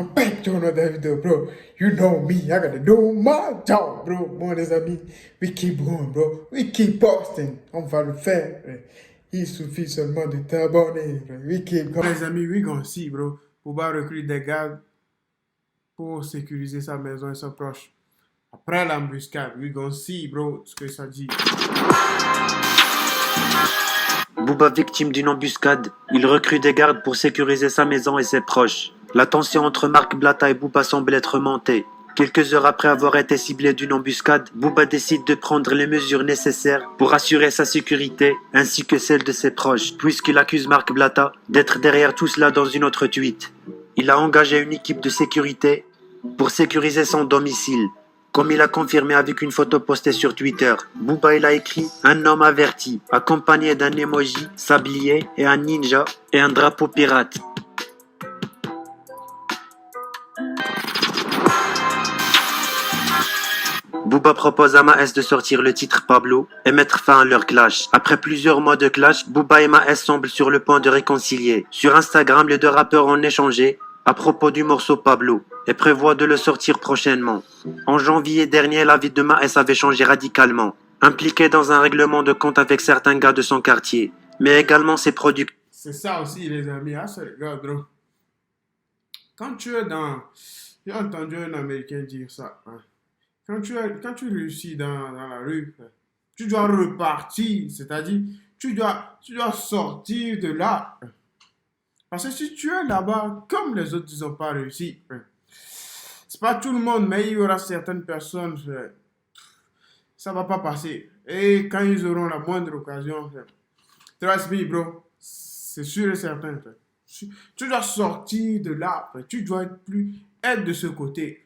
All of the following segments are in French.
I'm back to another video, bro. You know me, I gotta do my job, bro. Bon, les amis, we keep going, bro. We keep posting. On va le faire, bro. Il suffit seulement de t'abonner, bro. We keep going. Les amis, we gonna see, bro. Booba recrute des gardes pour sécuriser sa maison et ses proches. Après l'embuscade, we gonna see, bro, ce que ça dit. Booba victime d'une embuscade, il recrute des gardes pour sécuriser sa maison et ses proches. La tension entre Marc Blatta et Booba semble être montée. Quelques heures après avoir été ciblé d'une embuscade, Booba décide de prendre les mesures nécessaires pour assurer sa sécurité ainsi que celle de ses proches, puisqu'il accuse Marc Blatta d'être derrière tout cela dans une autre tweet. Il a engagé une équipe de sécurité pour sécuriser son domicile. Comme il a confirmé avec une photo postée sur Twitter, Booba il a écrit « Un homme averti » accompagné d'un emoji, sablier et un ninja et un drapeau pirate. Booba propose à Maes de sortir le titre Pablo et mettre fin à leur clash. Après plusieurs mois de clash, Booba et Maes semblent sur le point de réconcilier. Sur Instagram, les deux rappeurs ont échangé à propos du morceau Pablo et prévoient de le sortir prochainement. En janvier dernier, la vie de Maes avait changé radicalement, impliqué dans un règlement de compte avec certains gars de son quartier, mais également ses producteurs. C'est ça aussi, les amis. Ah, c'est regarde, bro. Quand tu es dans... J'ai entendu un Américain dire ça. Hein. Quand tu réussis dans la rue, tu dois repartir. C'est-à-dire, tu dois sortir de là. Parce que si tu es là-bas, comme les autres, ils n'ont pas réussi. C'est pas tout le monde, mais il y aura certaines personnes, ça va pas passer. Et quand ils auront la moindre occasion, trust me, bro, c'est sûr et certain. Tu dois sortir de là. Tu dois être de ce côté.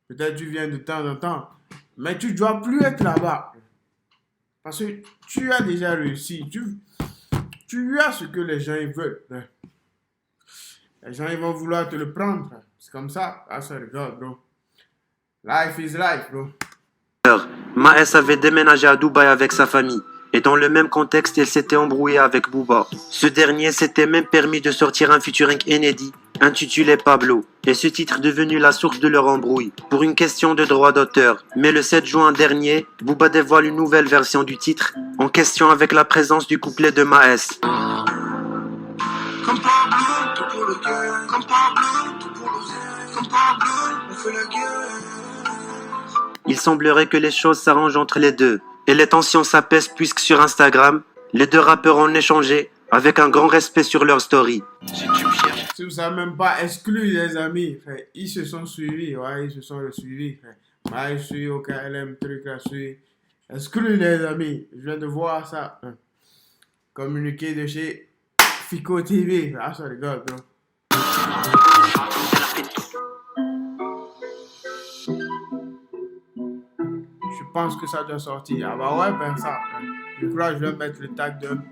Peut-être tu viens de temps en temps, mais tu dois plus être là-bas. Parce que tu as déjà réussi. Tu as ce que les gens ils veulent. Les gens ils vont vouloir te le prendre. C'est comme ça. Ah, ça regarde, bro. Life is life, bro. Maes avait déménagé à Dubaï avec sa famille. Et dans le même contexte, elle s'était embrouillée avec Booba. Ce dernier s'était même permis de sortir un featuring inédit, intitulé Pablo. Et ce titre devenu la source de leur embrouille, pour une question de droit d'auteur. Mais le 7 juin dernier, Booba dévoile une nouvelle version du titre, en question avec la présence du couplet de Maes. Comme Pablo, tout pour le cœur. Comme Pablo, tout pour le Comme Pablo, on fait la guerre. Il semblerait que les choses s'arrangent entre les deux. Et les tensions s'apaisent puisque sur Instagram, les deux rappeurs ont échangé avec un grand respect sur leur story. Si vous savez même pas exclu les amis, ils se sont suivis, ouais, ils se sont suivis. Moi, je suis au KLM, truc là, je suis exclu les amis. Je viens de voir ça. Communiqué de chez Fico TV. Ah, ça regarde, bro. Je pense que ça doit sortir. Ah bah ouais, ben ça. Je crois que je vais mettre le tag d'un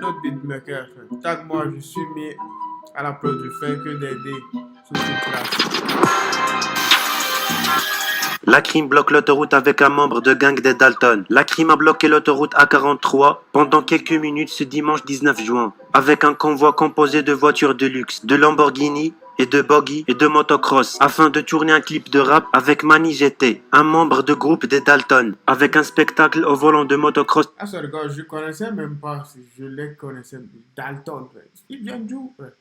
autre beatmaker. Tag moi, je suis mis à la prod, je fais que d'aider sur cette place. La crime bloque l'autoroute avec un membre de gang des Dalton. La crime a bloqué l'autoroute A43 pendant quelques minutes ce dimanche 19 juin, avec un convoi composé de voitures de luxe, de Lamborghini et de buggy et de motocross, afin de tourner un clip de rap avec Manny GT, un membre de groupe des Dalton, avec un spectacle au volant de motocross. Ah, ça regarde, je connaissais même pas, je les connaissais, Dalton, frère. Ils viennent d'où, frère?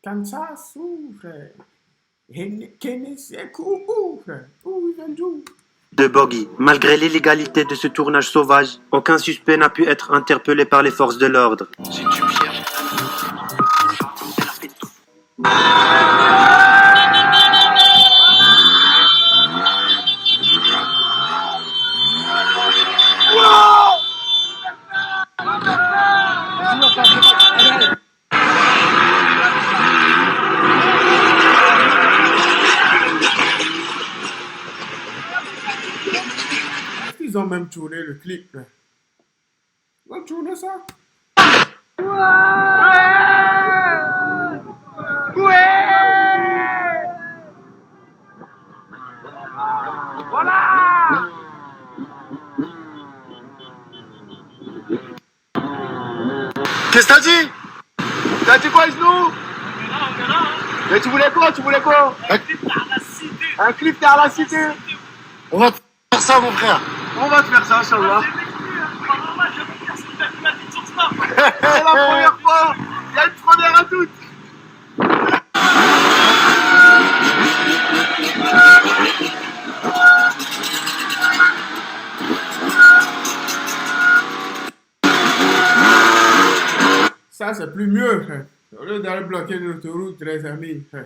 Kansas, ou, frère? Tennessee, où, frère? Où ils viennent d'où? De buggy. Malgré l'illégalité de ce tournage sauvage, aucun suspect n'a pu être interpellé par les forces de l'ordre. Ils ont même tourné le clip. Ils ont tourné ça. Voilà. Qu'est-ce que t'as dit? T'as dit quoi, Isnou? Mais tu voulais quoi? Tu voulais quoi? Un clip car la cité. On va te faire ça, mon frère. On va te faire ça, Inch'Allah. C'est la première fois. Il y a une première à toutes. Ça, c'est plus mieux, frère. Au lieu d'aller bloquer l'autoroute, les amis, frère.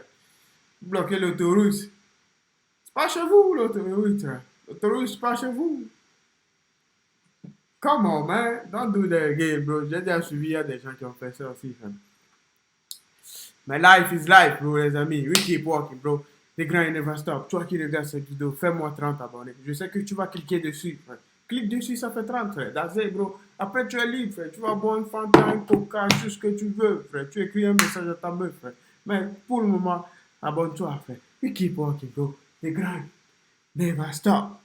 Bloquer l'autoroute. C'est pas chez vous, l'autoroute, frère. L'autoroute, c'est pas chez vous. Come on, man. Don't do that again, bro. J'ai déjà suivi, il y a des gens qui ont fait ça aussi, frère. Mais life is life, bro, les amis. We keep walking, bro. The grind never stop. Toi qui regardes cette vidéo, fais-moi 30 abonnés. Je sais que tu vas cliquer dessus, frère. Clique dessus, ça fait 30, frère. That's it, bro. Après, tu es libre, frère. Tu vas boire une Fanta, un Coca, tout ce que tu veux, frère. Tu écris un message à ta meuf, frère. Mais pour le moment, abonne-toi, frère. We keep walking, bro. The grind never stop.